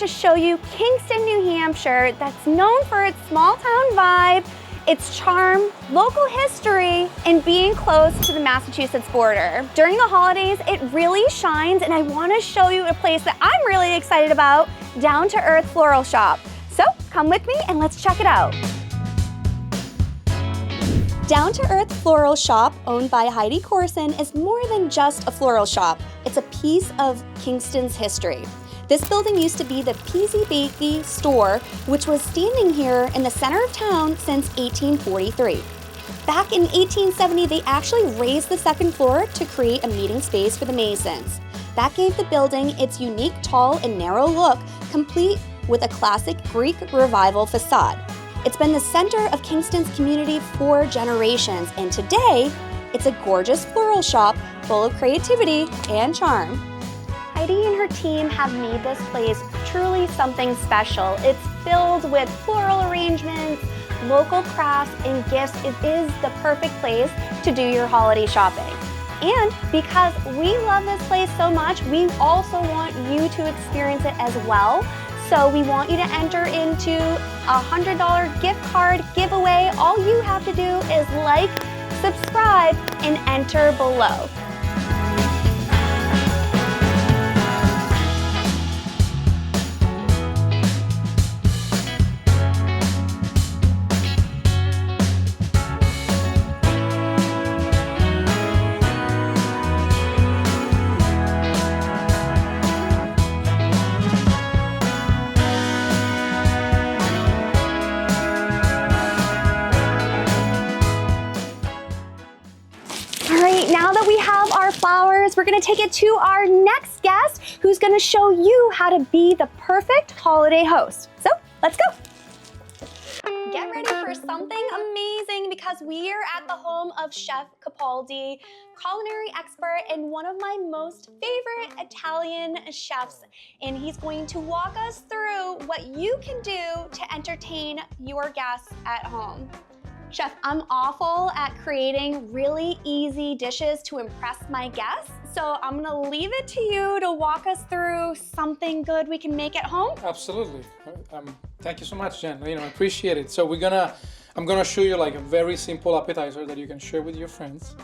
to show you Kingston, New Hampshire, that's known for its small town vibe, its charm, local history, and being close to the Massachusetts border. During the holidays, it really shines, and I want to show you a place that I'm really excited about, Down to Earth Floral Shop. So come with me and let's check it out. Down to Earth Floral Shop, owned by Heidi Corson, is more than just a floral shop. It's a piece of Kingston's history. This building used to be the Peasy Bakey store, which was standing here in the center of town since 1843. Back in 1870, they actually raised the second floor to create a meeting space for the Masons. That gave the building its unique tall and narrow look, complete with a classic Greek Revival facade. It's been the center of Kingston's community for generations, and today, it's a gorgeous floral shop full of creativity and charm. Heidi and her team have made this place truly something special. It's filled with floral arrangements, local crafts, and gifts. It is the perfect place to do your holiday shopping. And because we love this place so much, we also want you to experience it as well. So we want you to enter into a $100 gift card giveaway. All you have to do is like, subscribe, and enter below. Now that we have our flowers, we're gonna take it to our next guest who's gonna show you how to be the perfect holiday host. So let's go. Get ready for something amazing because we are at the home of Chef Capaldi, culinary expert and one of my most favorite Italian chefs. And he's going to walk us through what you can do to entertain your guests at home. Chef, I'm awful at creating really easy dishes to impress my guests, so I'm gonna leave it to you to walk us through something good we can make at home. Absolutely. Thank you so much, Jen. I appreciate it. So I'm gonna show you like a very simple appetizer that you can share with your friends,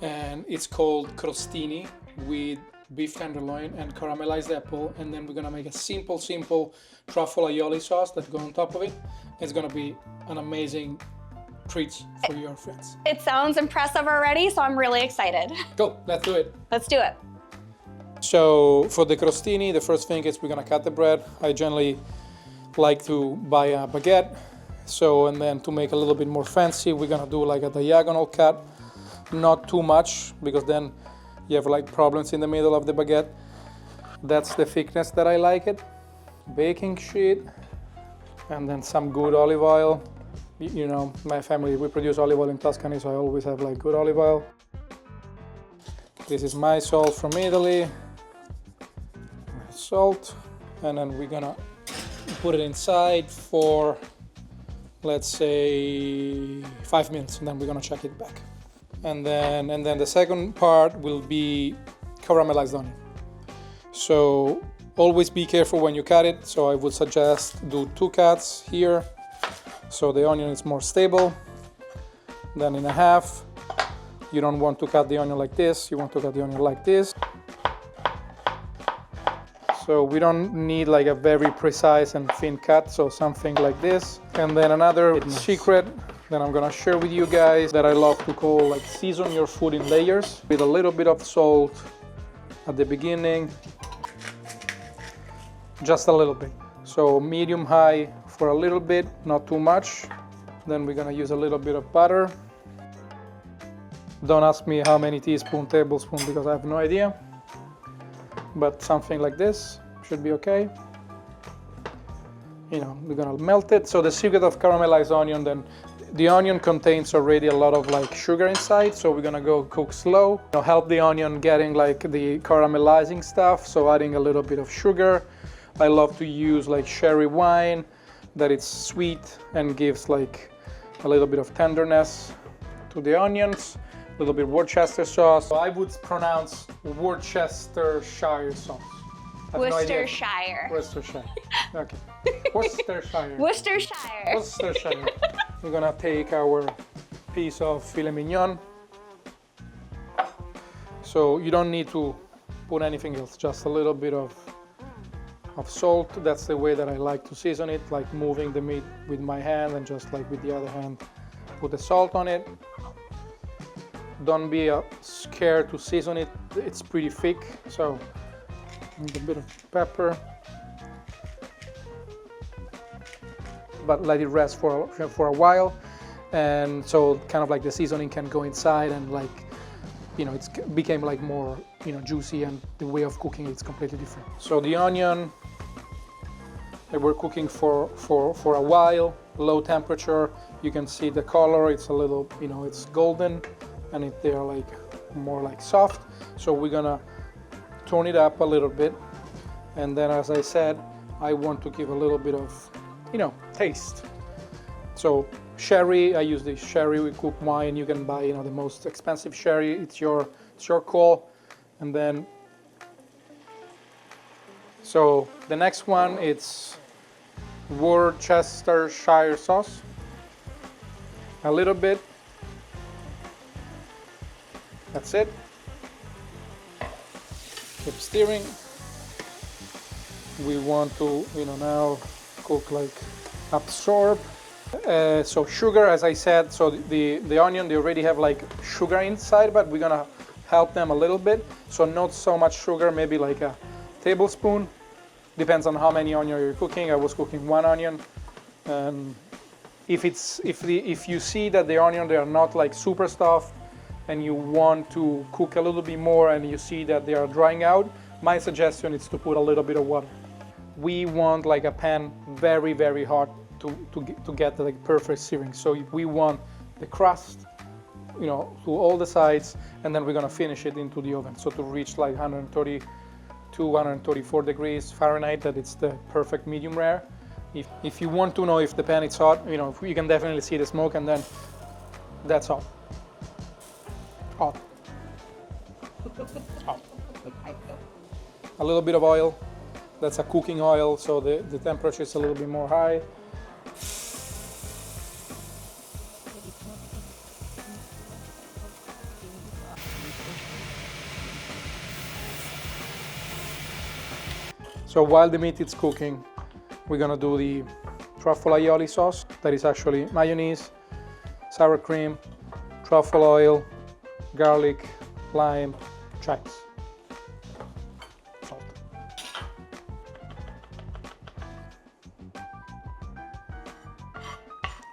and it's called crostini with beef tenderloin and caramelized apple, and then we're gonna make a simple truffle aioli sauce that go on top of it. It's gonna be an amazing treats for your friends. It sounds impressive already, so I'm really excited. Go, let's do it. Let's do it. So for the crostini, the first thing is we're gonna cut the bread. I generally like to buy a baguette. And then to make a little bit more fancy, we're gonna do like a diagonal cut, not too much, because then you have like problems in the middle of the baguette. That's the thickness that I like it. Baking sheet, and then some good olive oil. You know, my family, we produce olive oil in Tuscany, so I always have like good olive oil. This is my salt from Italy. Salt, and then we're gonna put it inside for, let's say, 5 minutes, and then we're gonna check it back. And then the second part will be caramelized onion. So always be careful when you cut it. So I would suggest do 2 cuts here. So the onion is more stable. Then in a half. You don't want to cut the onion like this, you want to cut the onion like this. So we don't need like a very precise and thin cut, so something like this. And then another secret that I'm gonna share with you guys that I love to call like season your food in layers with a little bit of salt at the beginning, just a little bit. So medium high for a little bit, not too much. Then we're gonna use a little bit of butter. Don't ask me how many tablespoons, because I have no idea. But something like this should be okay. You know, we're gonna melt it. So the secret of caramelized onion, then the onion contains already a lot of like sugar inside, so we're gonna go cook slow. Help the onion getting like the caramelizing stuff, so adding a little bit of sugar. I love to use like sherry wine, that it's sweet and gives like a little bit of tenderness to the onions. A little bit Worcestershire sauce. So I would pronounce Worcestershire sauce. I have no idea. Worcestershire. Worcestershire. Okay. Worcestershire. Worcestershire. Worcestershire. We're gonna take our piece of filet mignon. So you don't need to put anything else, just a little bit of salt. That's the way that I like to season it, like moving the meat with my hand and just like with the other hand, put the salt on it. Don't be scared to season it, it's pretty thick, so a bit of pepper. But let it rest for a while, and so kind of like the seasoning can go inside and like, you know, it's became like more, you know, juicy, and the way of cooking it's completely different. So the onion, they were cooking for a while, low temperature. You can see the color, it's a little, you know, it's golden, and they're like more like soft. So we're gonna turn it up a little bit, and then as I said, I want to give a little bit of, you know, taste. So sherry, I use the sherry we cook wine. You can buy, you know, the most expensive sherry. It's your call. And then, so the next one, it's Worcestershire sauce. A little bit. That's it. Keep stirring. We want to, you know, now cook like absorb. So sugar, as I said, so the onion, they already have like sugar inside, but we're gonna help them a little bit. So not so much sugar, maybe like a tablespoon. Depends on how many onion you're cooking. I was cooking 1 onion. If you see that the onion, they are not like super stuffed, and you want to cook a little bit more, and you see that they are drying out, my suggestion is to put a little bit of water. We want like a pan very, very hot to get the like perfect searing. So we want the crust, you know, to all the sides, and then we're gonna finish it into the oven. So to reach like 130 to 134 degrees Fahrenheit, that it's the perfect medium rare. If you want to know if the pan is hot, you know, you can definitely see the smoke, and then that's hot. Hot. Hot. A little bit of oil. That's a cooking oil, so the temperature is a little bit more high. So while the meat is cooking, we're gonna do the truffle aioli sauce. That is actually mayonnaise, sour cream, truffle oil, garlic, lime, chives, salt.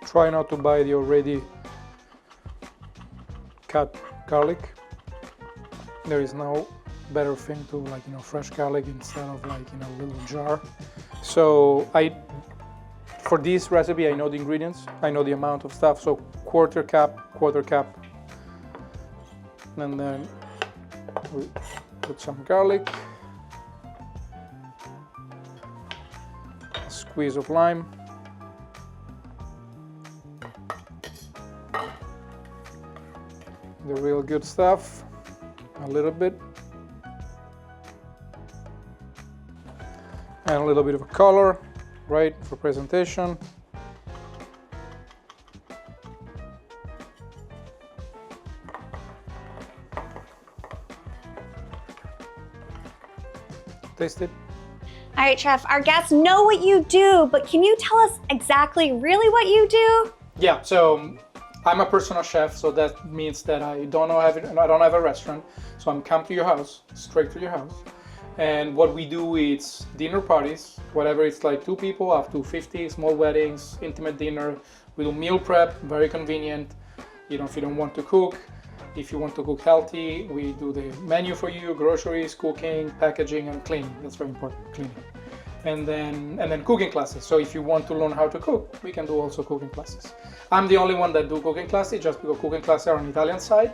Try not to buy the already cut garlic. There is no better thing to, like, you know, fresh garlic instead of like, you know, a little jar. So for this recipe, I know the ingredients, I know the amount of stuff. So quarter cup, and then we put some garlic, a squeeze of lime, the real good stuff, a little bit, and a little bit of a color, right, for presentation. Taste it. All right, Chef, our guests know what you do, but can you tell us exactly really what you do? Yeah, so I'm a personal chef, so that means that I don't have a restaurant, so I'm come to your house, straight to your house. And what we do is dinner parties, whatever it's like 2 people up to 50, small weddings, intimate dinner. We do meal prep, very convenient. You know, if you don't want to cook, if you want to cook healthy, we do the menu for you, groceries, cooking, packaging, and cleaning. That's very important, cleaning. And then cooking classes. So if you want to learn how to cook, we can do also cooking classes. I'm the only one that do cooking classes, just because cooking classes are on the Italian side.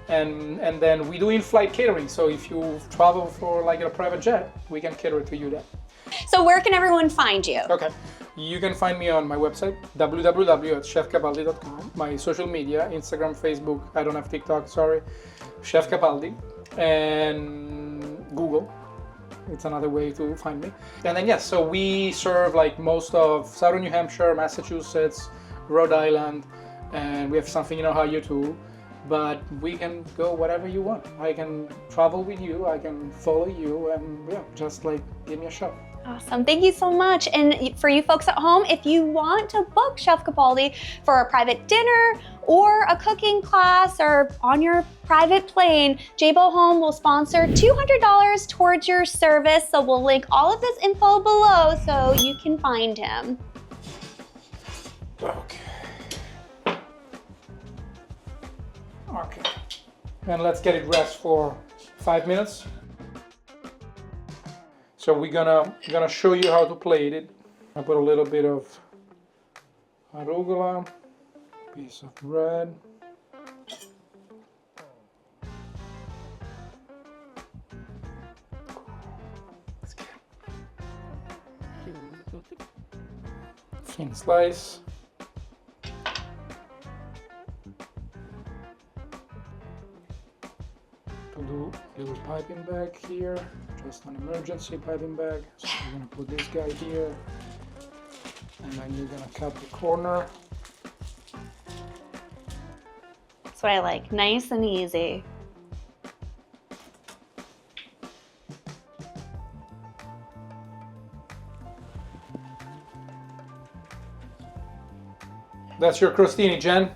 And then we do in-flight catering. So if you travel for like a private jet, we can cater to you then. So where can everyone find you? Okay, you can find me on my website, www.chefcapaldi.com, my social media, Instagram, Facebook, I don't have TikTok, sorry, Chef Capaldi, and Google. it's another way to find me. And then yes, so we serve like most of Southern New Hampshire, Massachusetts, Rhode Island, and we have something in Ohio too. But we can go whatever you want. I can travel with you, I can follow you, and yeah, just like give me a shot. Awesome, thank you so much. And for you folks at home, if you want to book Chef Capaldi for a private dinner or a cooking class or on your private plane, Jabo Home will sponsor $200 towards your service. So we'll link all of this info below so you can find him. Okay. Okay. And let's get it rest for 5 minutes. So we're gonna show you how to plate it. I put a little bit of arugula, piece of bread. Thin slice. Do little piping bag here, just an emergency piping bag. So we're gonna put this guy here, and then you're gonna cut the corner. That's what I like, nice and easy. That's your crostini, Jen.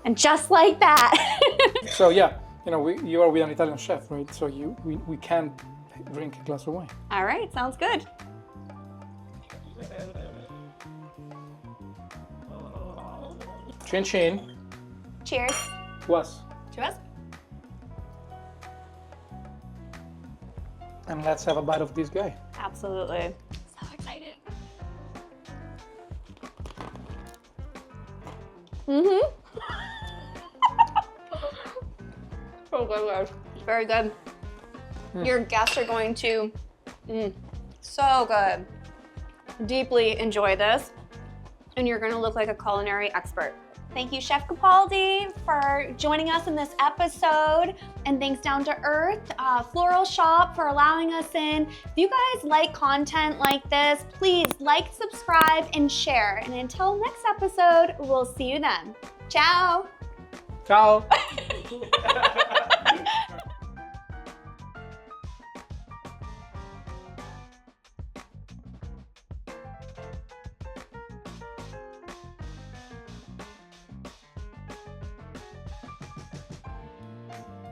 And just like that. So yeah, you know, you are with an Italian chef, right? So we can drink a glass of wine. All right, sounds good. Chin chin. Cheers. Was. Cheers. And let's have a bite of this guy. Absolutely. So excited. Mm-hmm. So good, guys. It's very good. Your guests are going to, so good, deeply enjoy this, and you're gonna look like a culinary expert. Thank you, Chef Capaldi, for joining us in this episode, and thanks Down to Earth Floral Shop for allowing us in. If you guys like content like this, please like, subscribe, and share. And until next episode, we'll see you then. Ciao. Ciao.